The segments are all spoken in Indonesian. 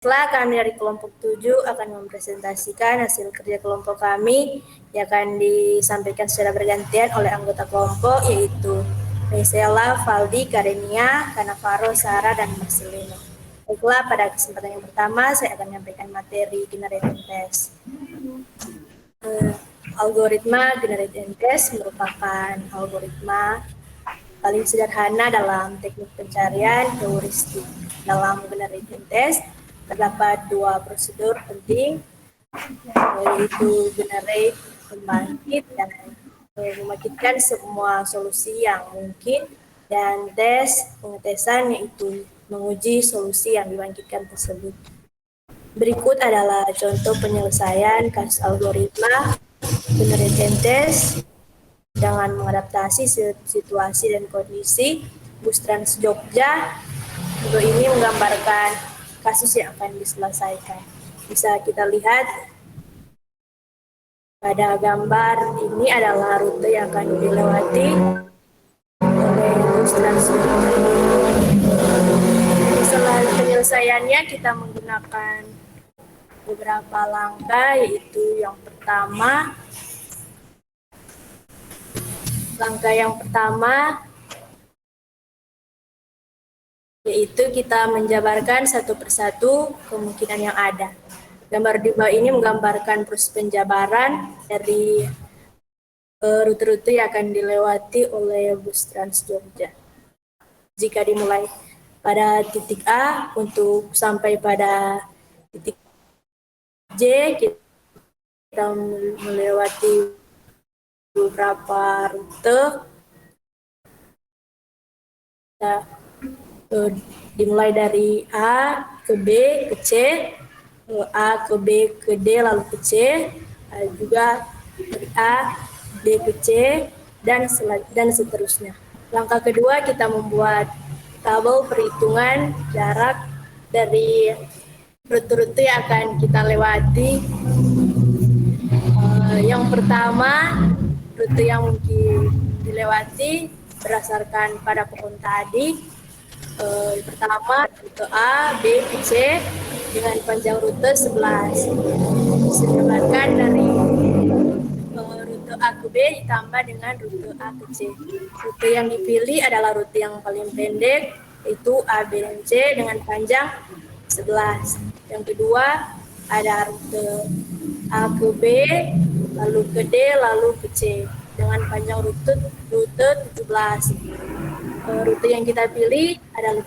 Setelah kami dari kelompok 7 akan mempresentasikan hasil kerja kelompok kami yang akan disampaikan secara bergantian oleh anggota kelompok, yaitu Resela, Valdi, Karenia, Kanavaro, Sarah, dan Marcelino. Baiklah, pada kesempatan yang pertama saya akan menyampaikan materi generating test. Algoritma generating test merupakan algoritma paling sederhana dalam teknik pencarian heuristik. Dalam generating test terdapat dua prosedur penting, yaitu generate, membangkit, dan membangkitkan semua solusi yang mungkin, dan tes, pengetesan, yaitu menguji solusi yang dibangkitkan tersebut. Berikut adalah contoh penyelesaian kasus algoritma generating test dengan mengadaptasi situasi dan kondisi bus Trans Jogja. Video ini menggambarkan kasus yang akan diselesaikan. Bisa kita lihat pada gambar ini adalah rute yang akan dilewati oleh bus Trans Jogja. Setelah penyelesaiannya kita menggunakan beberapa langkah, yaitu langkah yang pertama yaitu kita menjabarkan satu persatu kemungkinan yang ada. Gambar di bawah ini menggambarkan proses penjabaran dari rute-rute yang akan dilewati oleh bus Trans Jogja. Jika dimulai pada titik A untuk sampai pada titik J, kita melewati beberapa rute. Dimulai dari A ke B ke C, A ke B ke D lalu ke C, juga dari A, B ke C, dan seterusnya. Langkah kedua kita membuat tabel perhitungan jarak dari rute-rute yang akan kita lewati. Yang pertama, rute yang mungkin dilewati berdasarkan pada pohon tadi. Pertama, rute A, B, C dengan panjang rute 11. Disebabkan dari rute A ke B ditambah dengan rute A ke C. Rute yang dipilih adalah rute yang paling pendek, yaitu A, B, dan C dengan panjang 11. Yang kedua, ada rute A ke B, lalu ke D, lalu ke C dengan panjang rute 17. Rute yang kita pilih adalah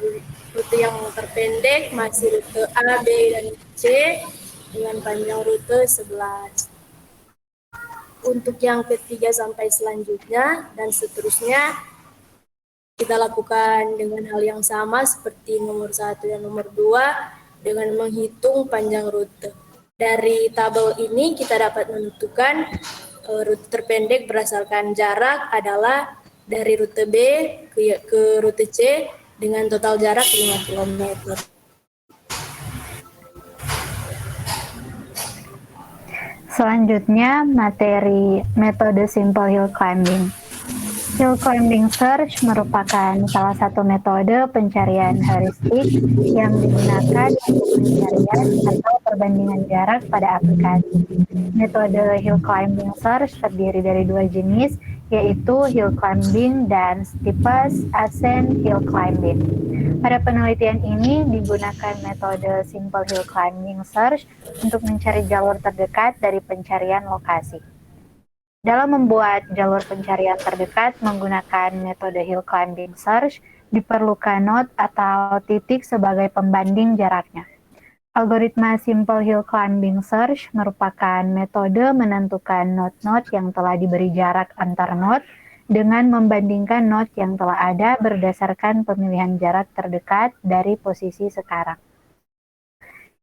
rute yang terpendek, masih rute A, B, dan C dengan panjang rute 11. Untuk yang ketiga sampai selanjutnya dan seterusnya, kita lakukan dengan hal yang sama seperti nomor 1 dan nomor 2 dengan menghitung panjang rute. Dari tabel ini kita dapat menentukan rute terpendek berdasarkan jarak adalah dari rute B ke rute C dengan total jarak 5 km. Selanjutnya, materi metode simple hill climbing. Hill climbing search merupakan salah satu metode pencarian heuristik yang digunakan untuk pencarian atau perbandingan jarak pada aplikasi. Metode hill climbing search terdiri dari dua jenis, yaitu hill climbing dan steepest ascent hill climbing. Pada penelitian ini digunakan metode simple hill climbing search untuk mencari jalur terdekat dari pencarian lokasi. Dalam membuat jalur pencarian terdekat menggunakan metode hill climbing search, diperlukan node atau titik sebagai pembanding jaraknya. Algoritma simple hill climbing search merupakan metode menentukan node-node yang telah diberi jarak antar node dengan membandingkan node yang telah ada berdasarkan pemilihan jarak terdekat dari posisi sekarang.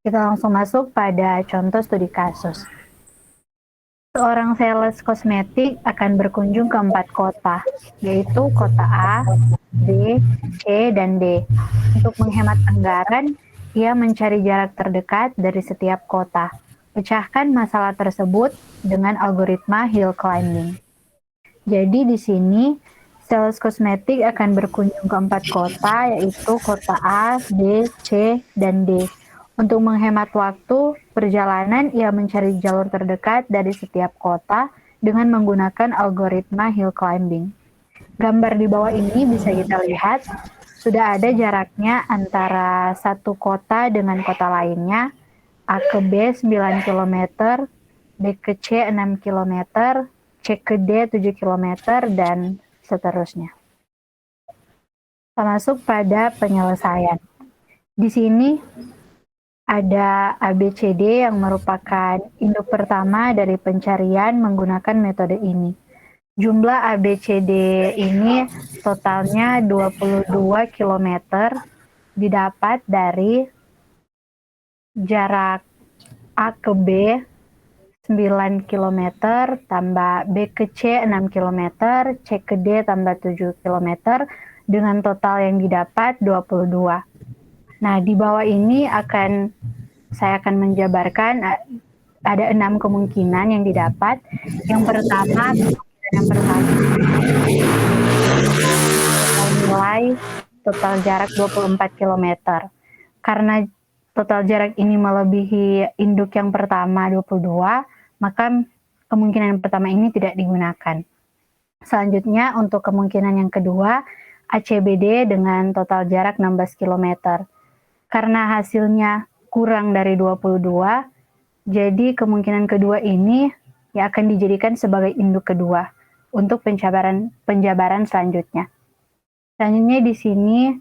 Kita langsung masuk pada contoh studi kasus. Seorang sales kosmetik akan berkunjung ke 4 kota, yaitu kota A, B, C, dan D. Untuk menghemat anggaran, ia mencari jarak terdekat dari setiap kota. Pecahkan masalah tersebut dengan algoritma hill climbing. Jadi di sini, sales kosmetik akan berkunjung ke 4 kota, yaitu kota A, B, C, dan D. Untuk menghemat waktu perjalanan, ia mencari jalur terdekat dari setiap kota dengan menggunakan algoritma hill climbing. Gambar di bawah ini bisa kita lihat, sudah ada jaraknya antara satu kota dengan kota lainnya, A ke B 9 km, B ke C 6 km, C ke D 7 km, dan seterusnya. Termasuk pada penyelesaian. Di sini ada ABCD yang merupakan induk pertama dari pencarian menggunakan metode ini. Jumlah ABCD ini totalnya 22 km didapat dari jarak A ke B 9 km tambah B ke C 6 km, C ke D tambah 7 km dengan total yang didapat 22. Nah, di bawah ini saya akan menjabarkan ada 6 kemungkinan yang didapat. Yang pertama nilai total jarak 24 km. Karena total jarak ini melebihi induk yang pertama 22, maka kemungkinan yang pertama ini tidak digunakan. Selanjutnya untuk kemungkinan yang kedua, ACBD dengan total jarak 16 km. Karena hasilnya kurang dari 22, jadi kemungkinan kedua ini yang akan dijadikan sebagai induk kedua untuk penjabaran selanjutnya. Selanjutnya di sini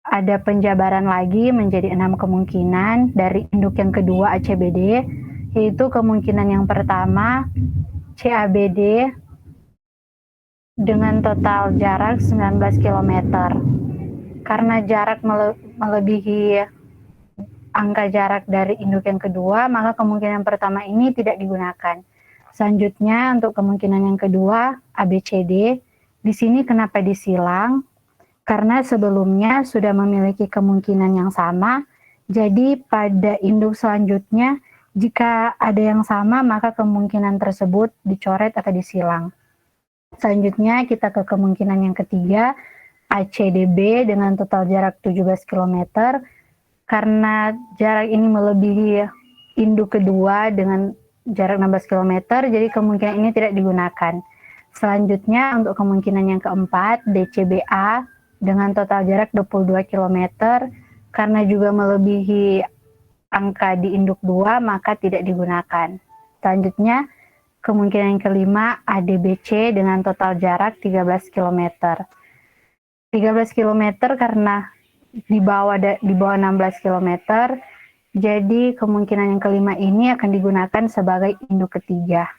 ada penjabaran lagi menjadi 6 kemungkinan dari induk yang kedua ACBD, yaitu kemungkinan yang pertama CABD dengan total jarak 19 km. Karena jarak melebihi angka jarak dari induk yang kedua, maka kemungkinan pertama ini tidak digunakan. Selanjutnya untuk kemungkinan yang kedua, ABCD. Di sini kenapa disilang? Karena sebelumnya sudah memiliki kemungkinan yang sama, jadi pada induk selanjutnya, jika ada yang sama, maka kemungkinan tersebut dicoret atau disilang. Selanjutnya kita ke kemungkinan yang ketiga, ACDB dengan total jarak 17 km. Karena jarak ini melebihi induk kedua dengan jarak 16 km, jadi kemungkinan ini tidak digunakan. Selanjutnya untuk kemungkinan yang keempat, DCBA dengan total jarak 22 km, karena juga melebihi angka di induk 2, maka tidak digunakan. Selanjutnya, kemungkinan yang kelima, ADBC dengan total jarak 13 km. 13 km karena di bawah 16 km, jadi kemungkinan yang kelima ini akan digunakan sebagai induk ketiga.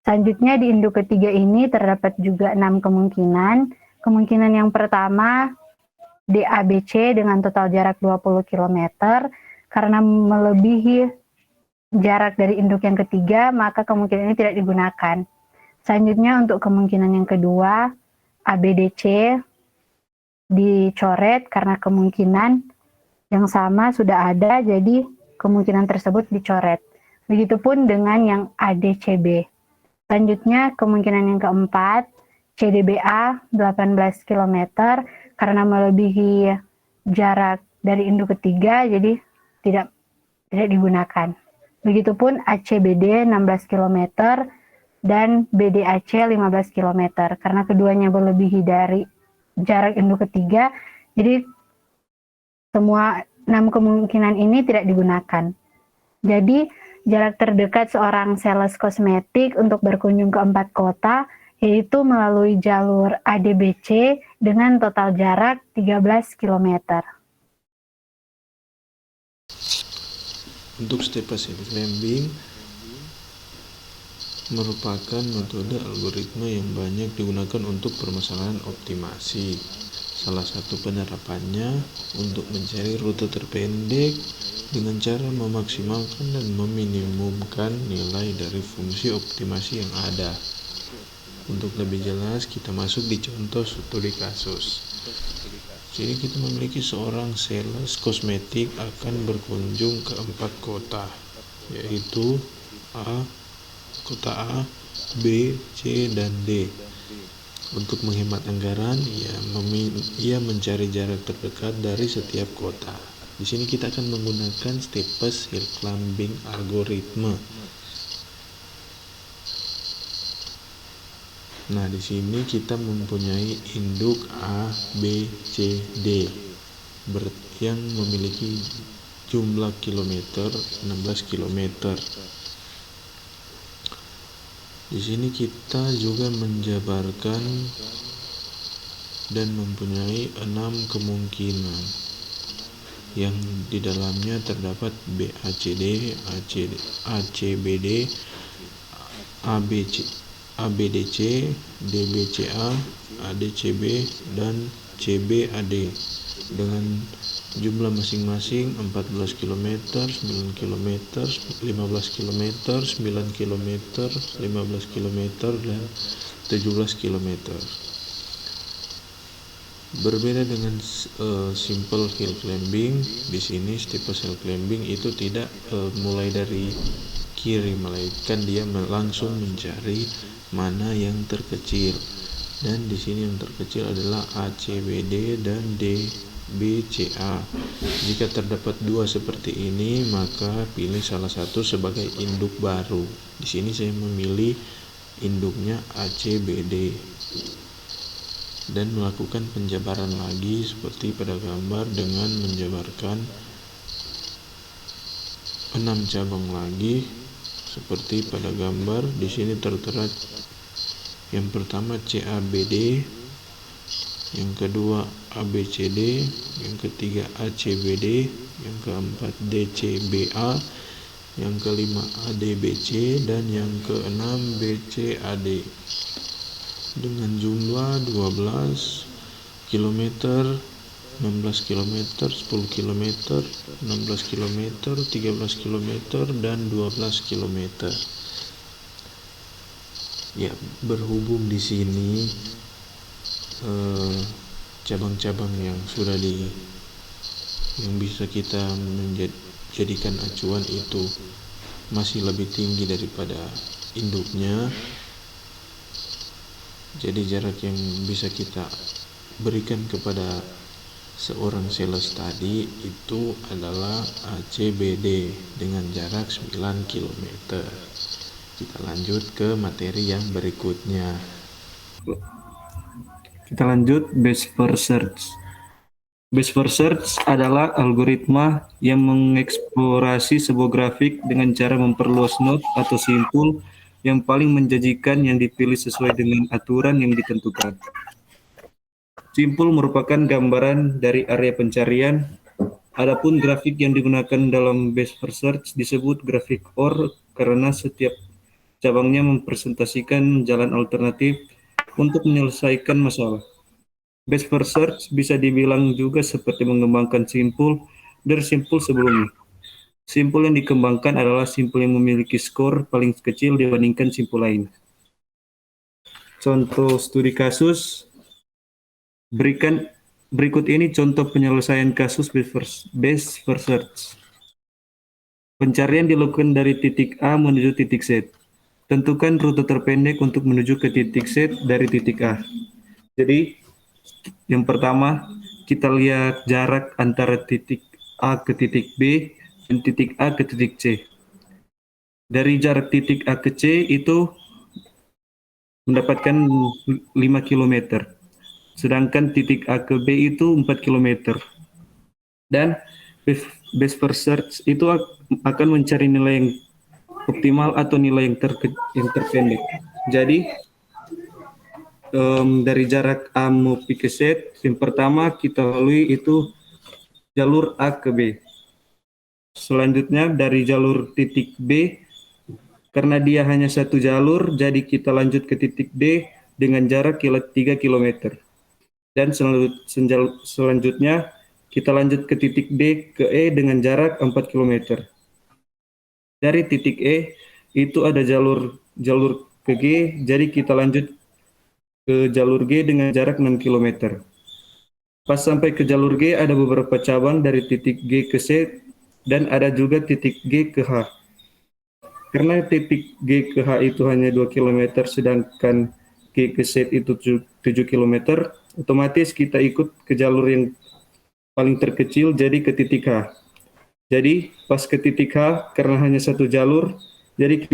Selanjutnya di induk ketiga ini terdapat juga 6 kemungkinan. Kemungkinan yang pertama DABC dengan total jarak 20 km, karena melebihi jarak dari induk yang ketiga, maka kemungkinan ini tidak digunakan. Selanjutnya untuk kemungkinan yang kedua, ABDC dicoret karena kemungkinan yang sama sudah ada, jadi kemungkinan tersebut dicoret. Begitupun dengan yang ADCB. Selanjutnya kemungkinan yang keempat, CDBA 18 km, karena melebihi jarak dari induk ketiga, jadi tidak digunakan. Begitupun ACBD 16 km dan BDAC 15 km, karena keduanya melebihi dari jarak induk ketiga, jadi semua 6 kemungkinan ini tidak digunakan. Jadi jarak terdekat seorang sales kosmetik untuk berkunjung ke 4 kota yaitu melalui jalur ADBC dengan total jarak 13 km. Untuk step hasil climbing merupakan metode algoritma yang banyak digunakan untuk permasalahan optimasi. Salah satu penerapannya untuk mencari rute terpendek dengan cara memaksimalkan dan meminimumkan nilai dari fungsi optimasi yang ada. Untuk lebih jelas, kita masuk di contoh studi kasus. Jadi kita memiliki seorang sales kosmetik akan berkunjung ke 4 kota, yaitu kota A, B, C, dan D. Untuk menghemat anggaran, ia mencari jarak terdekat dari setiap kota. Di sini kita akan menggunakan steepest hill climbing algoritma. Nah, di sini kita mempunyai induk A, B, C, D yang memiliki jumlah kilometer 16 kilometer. Di sini kita juga menjabarkan dan mempunyai 6 kemungkinan yang di dalamnya terdapat BACD, ACBD, ABDC, DBCA, ADCB, dan CBAD dengan jumlah masing-masing 14 km, 9 km, 15 km, 9 km, 15 km, dan 17 km. Berbeda dengan simple hill climbing, di sini steepest hill climbing itu tidak mulai dari kiri, melainkan dia langsung mencari mana yang terkecil. Dan di sini yang terkecil adalah ACBD dan DBCA. Jika terdapat dua seperti ini, maka pilih salah satu sebagai induk baru. Di sini saya memilih induknya ACBD dan melakukan penjabaran lagi seperti pada gambar dengan menjabarkan 6 cabang lagi seperti pada gambar. Di sini tertera yang pertama CABD, yang kedua ABCD, yang ketiga ACBD, yang keempat DCBA, yang kelima ADBC, dan yang keenam BCAD dengan jumlah 12 km, 16 km, 10 km, 16 km, 13 km, dan 12 km. Ya, berhubung di sini cabang-cabang yang yang bisa kita menjadikan acuan itu masih lebih tinggi daripada induknya. Jadi jarak yang bisa kita berikan kepada seorang sales tadi itu adalah ACBD dengan jarak 9 km. Kita lanjut ke materi yang berikutnya. Kita lanjut best first search. Best first search adalah algoritma yang mengeksplorasi sebuah grafik dengan cara memperluas node atau simpul yang paling menjanjikan yang dipilih sesuai dengan aturan yang ditentukan. Simpul merupakan gambaran dari area pencarian. Adapun grafik yang digunakan dalam best first search disebut grafik OR karena setiap cabangnya mempresentasikan jalan alternatif untuk menyelesaikan masalah. Best first search bisa dibilang juga seperti mengembangkan simpul dari simpul sebelumnya. Simpul yang dikembangkan adalah simpul yang memiliki skor paling kecil dibandingkan simpul lain. Contoh studi kasus, berikut ini contoh penyelesaian kasus best first search. Pencarian dilakukan dari titik A menuju titik Z. Tentukan rute terpendek untuk menuju ke titik Z dari titik A. Jadi, yang pertama, kita lihat jarak antara titik A ke titik B dan titik A ke titik C. Dari jarak titik A ke C itu mendapatkan 5 km. Sedangkan titik A ke B itu 4 km. Dan best first search itu akan mencari nilai yang optimal atau nilai yang terpendek. Jadi dari jarak A mau ke Z, yang pertama kita lalui itu jalur A ke B. Selanjutnya dari jalur titik B, karena dia hanya satu jalur, jadi kita lanjut ke titik D dengan jarak 3 km. Dan selanjutnya kita lanjut ke titik D ke E dengan jarak 4 km. Dari titik E itu ada jalur ke G, jadi kita lanjut ke jalur G dengan jarak 6 km. Pas sampai ke jalur G ada beberapa cabang dari titik G ke C dan ada juga titik G ke H. Karena titik G ke H itu hanya 2 km sedangkan G ke Z itu 7 km, otomatis kita ikut ke jalur yang paling terkecil jadi ke titik H. Jadi pas ke titik H karena hanya satu jalur, jadi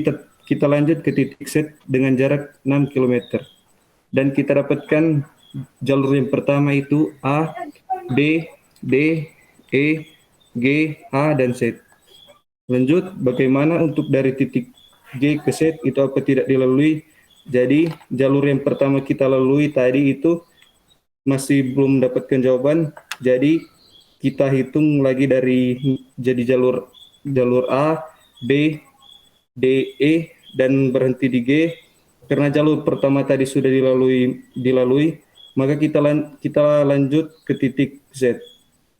kita lanjut ke titik Z dengan jarak 6 km. Dan kita dapatkan jalur yang pertama itu A, B, D, E, G, H, dan Z. Lanjut, bagaimana untuk dari titik G ke Z itu apa tidak dilalui? Jadi jalur yang pertama kita lalui tadi itu masih belum mendapatkan jawaban. Jadi kita hitung lagi dari jadi jalur A, B, D, E, dan berhenti di G. Karena jalur pertama tadi sudah dilalui, maka kita lanjut ke titik Z.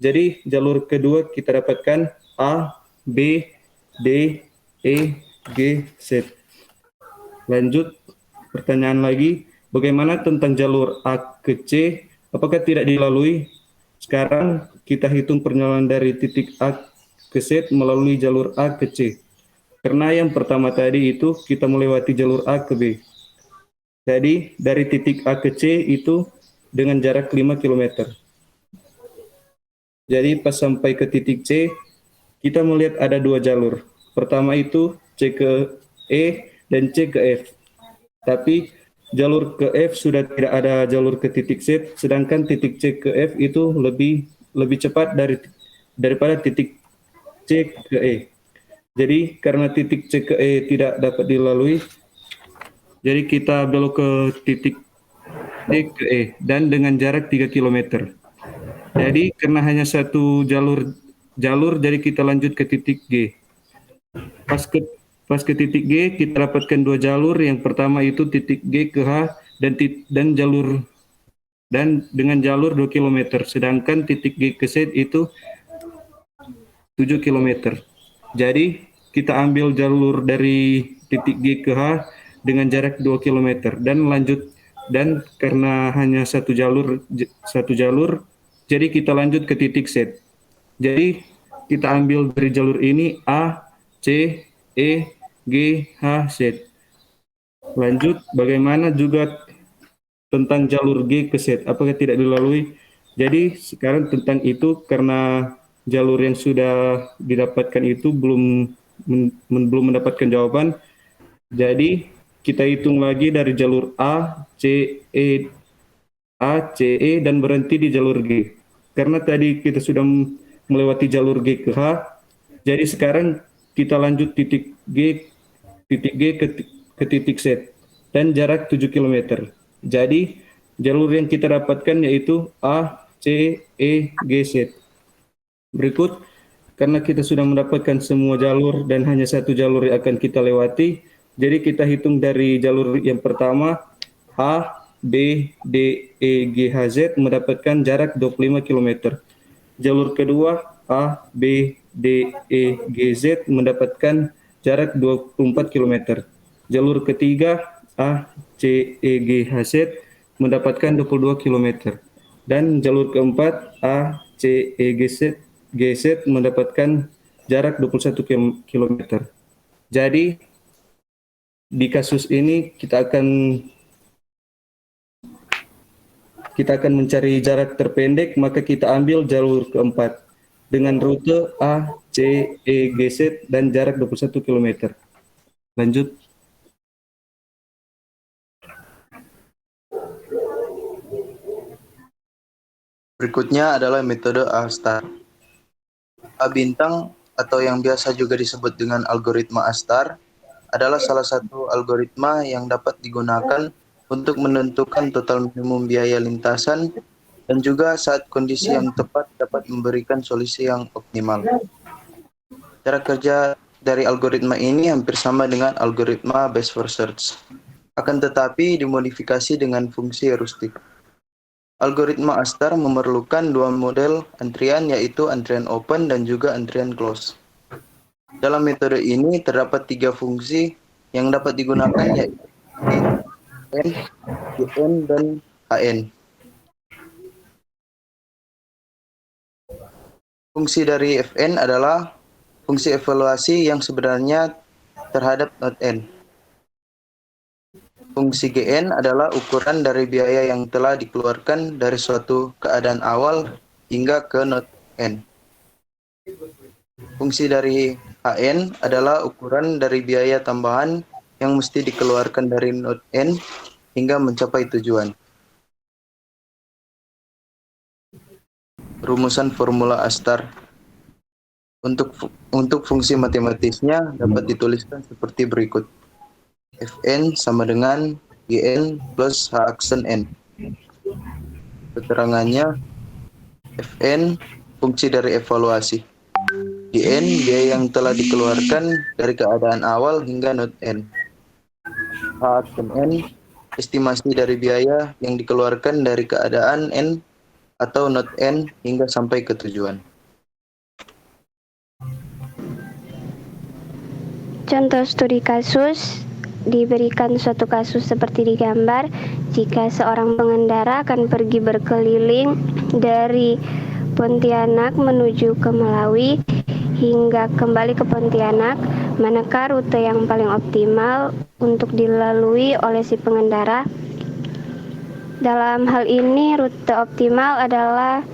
Jadi jalur kedua kita dapatkan A, B, D, E, G, Z. Lanjut, pertanyaan lagi, bagaimana tentang jalur A ke C? Apakah tidak dilalui? Sekarang kita hitung perjalanan dari titik A ke Z melalui jalur A ke C. Karena yang pertama tadi itu kita melewati jalur A ke B. Jadi dari titik A ke C itu dengan jarak 5 km. Jadi pas sampai ke titik C, kita melihat ada dua jalur. Pertama itu C ke E dan C ke F. Tapi jalur ke F sudah tidak ada jalur ke titik Z, sedangkan titik C ke F itu lebih cepat daripada titik C ke E. Jadi karena titik C ke E tidak dapat dilalui, jadi kita belok ke titik D ke E dan dengan jarak 3 km. Jadi karena hanya satu jalur, jadi kita lanjut ke titik G. Pas ke titik G kita dapatkan dua jalur. Yang pertama itu titik G ke H dan dengan jalur 2 km. Sedangkan titik G ke Z itu 7 km. Jadi kita ambil jalur dari titik G ke H dengan jarak 2 km dan lanjut, dan karena hanya satu jalur, jadi kita lanjut ke titik Z. Jadi kita ambil dari jalur ini A, C, E, G, H, Z. Lanjut, bagaimana juga tentang jalur G ke Z? Apakah tidak dilalui? Jadi sekarang tentang itu, karena jalur yang sudah didapatkan itu belum mendapatkan jawaban, jadi kita hitung lagi dari jalur A, C, E, dan berhenti di jalur G. Karena tadi kita sudah melewati jalur G ke H, jadi sekarang kita lanjut titik G ke titik Z dan jarak 7 km. Jadi jalur yang kita dapatkan yaitu A, C, E, G, Z. Berikut, karena kita sudah mendapatkan semua jalur dan hanya satu jalur yang akan kita lewati, jadi kita hitung dari jalur yang pertama A, B, D, E, G, H, Z mendapatkan jarak 25 km. Jalur kedua A, B, D, E, G, Z mendapatkan jarak 24 km. Jalur ketiga A, C, E, G, H, Z mendapatkan 22 km. Dan jalur keempat A, C, E, G, Z mendapatkan jarak 21 km. Jadi di kasus ini kita akan mencari jarak terpendek, maka kita ambil jalur keempat dengan rute A, C, E, G, Z dan jarak 21 km. Lanjut. Berikutnya adalah metode A*. A bintang atau yang biasa juga disebut dengan algoritma A* adalah salah satu algoritma yang dapat digunakan untuk menentukan total minimum biaya lintasan dan juga saat kondisi yang tepat dapat memberikan solusi yang optimal. Cara kerja dari algoritma ini hampir sama dengan algoritma best first search, akan tetapi dimodifikasi dengan fungsi heuristik. Algoritma A* memerlukan dua model antrian, yaitu antrian open dan juga antrian close. Dalam metode ini terdapat tiga fungsi yang dapat digunakan, yaitu N, Gn, dan Hn. Fungsi dari Fn adalah fungsi evaluasi yang sebenarnya terhadap not N. Fungsi Gn adalah ukuran dari biaya yang telah dikeluarkan dari suatu keadaan awal hingga ke not N. Fungsi dari HN adalah ukuran dari biaya tambahan yang mesti dikeluarkan dari node N hingga mencapai tujuan. Rumusan formula Astar. Untuk fungsi matematisnya dapat dituliskan seperti berikut. Fn sama dengan Gn plus H aksen N. Keterangannya, Fn fungsi dari evaluasi. Gn biaya yang telah dikeluarkan dari keadaan awal hingga node N. H aksen N estimasi dari biaya yang dikeluarkan dari keadaan N atau node N hingga sampai ke tujuan. Contoh studi kasus, diberikan suatu kasus seperti di gambar, jika seorang pengendara akan pergi berkeliling dari Pontianak menuju ke Melawi hingga kembali ke Pontianak, manakah rute yang paling optimal untuk dilalui oleh si pengendara? Dalam hal ini, rute optimal adalah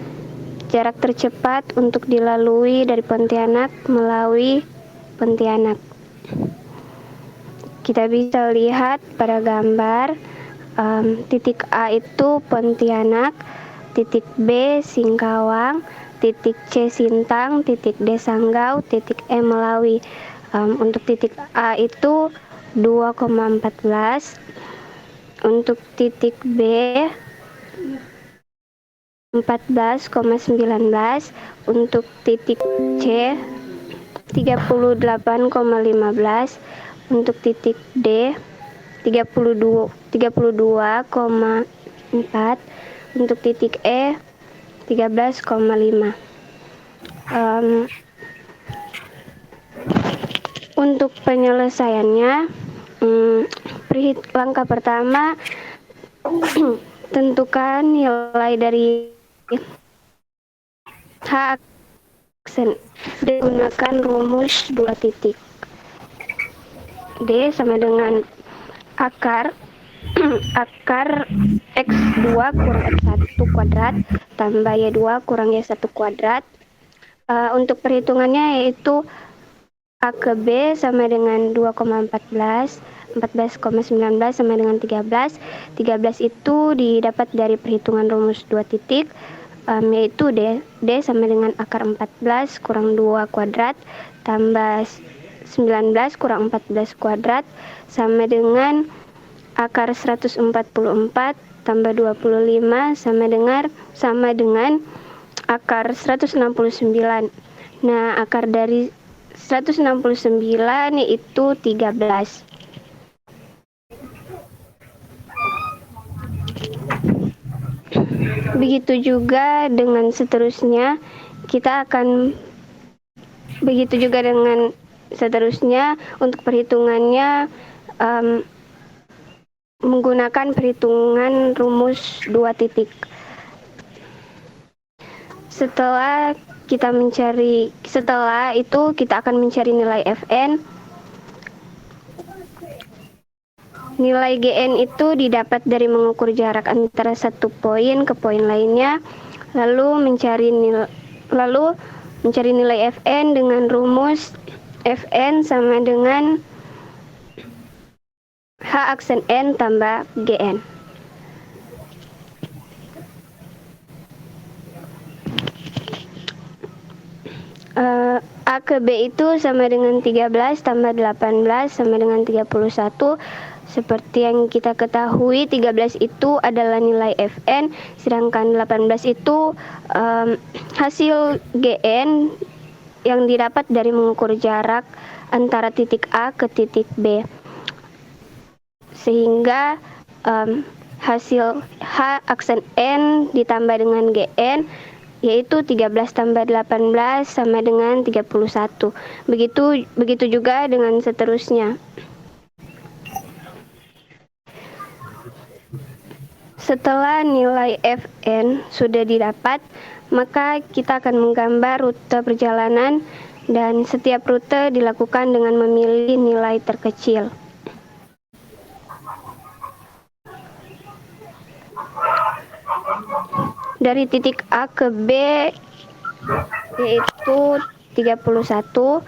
jarak tercepat untuk dilalui dari Pontianak melalui Pontianak. Kita bisa lihat pada gambar, titik A itu Pontianak, titik B Singkawang, titik C Sintang, titik D Sanggau, titik E Melawi. Untuk titik A itu 2,14, untuk titik B 14,19, untuk titik C 38,15, untuk titik D 32,4, untuk titik E 13,5. Untuk penyelesaiannya, langkah pertama tentukan nilai dari H aksen digunakan rumus 2 titik. D sama dengan akar X2 kurang X1 kuadrat tambah Y2 kurang Y1 kuadrat. Untuk perhitungannya yaitu A ke B sama dengan 2,14, 14,19 sama dengan 13. 13 itu didapat dari perhitungan rumus 2 titik, yaitu D sama dengan akar 14 kurang 2 kuadrat tambah 19 kurang 14 kuadrat sama dengan akar 144 tambah 25 sama dengan akar 169. Nah, akar dari 169 yaitu 13. Begitu juga dengan seterusnya, untuk perhitungannya menggunakan perhitungan rumus 2 titik. Setelah itu kita akan mencari nilai Fn. Nilai Gn itu didapat dari mengukur jarak antara satu poin ke poin lainnya, lalu mencari nilai Fn dengan rumus Fn sama dengan H aksen N tambah Gn. A ke B itu sama dengan 13 tambah 18 sama dengan 31. Seperti yang kita ketahui, 13 itu adalah nilai Fn, sedangkan 18 itu hasil Gn yang didapat dari mengukur jarak antara titik A ke titik B. Sehingga hasil H aksen N ditambah dengan Gn yaitu 13 tambah 18 sama dengan 31. Begitu juga dengan seterusnya. Setelah nilai Fn sudah didapat, maka kita akan menggambar rute perjalanan dan setiap rute dilakukan dengan memilih nilai terkecil. Dari titik A ke B yaitu 31,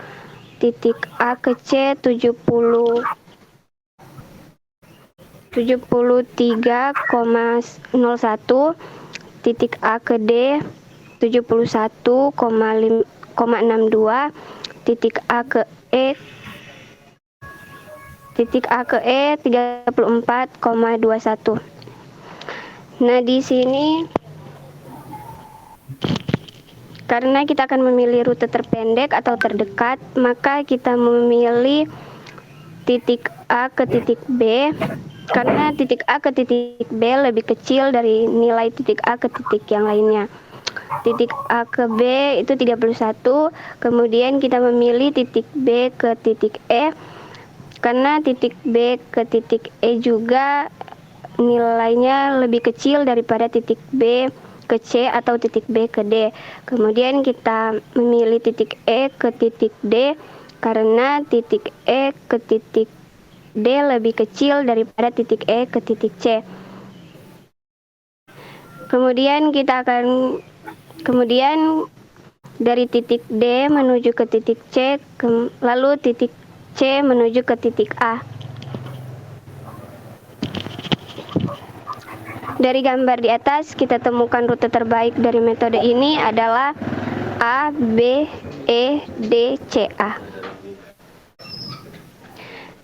titik A ke C 73,01, titik A ke D 71,62, titik A ke E 34,21. Nah, di sini karena kita akan memilih rute terpendek atau terdekat, maka kita memilih titik A ke titik B, karena titik A ke titik B lebih kecil dari nilai titik A ke titik yang lainnya. Titik A ke B itu 31, kemudian kita memilih titik B ke titik E, karena titik B ke titik E juga nilainya lebih kecil daripada titik B ke C atau titik B ke D. Kemudian kita memilih titik E ke titik D karena titik E ke titik D lebih kecil daripada titik E ke titik C. Kemudian dari titik D menuju ke titik C, lalu titik C menuju ke titik A. Dari gambar di atas kita temukan rute terbaik dari metode ini adalah A, B, E, D, C, A.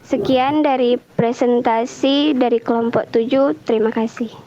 Sekian dari presentasi dari kelompok 7. Terima kasih.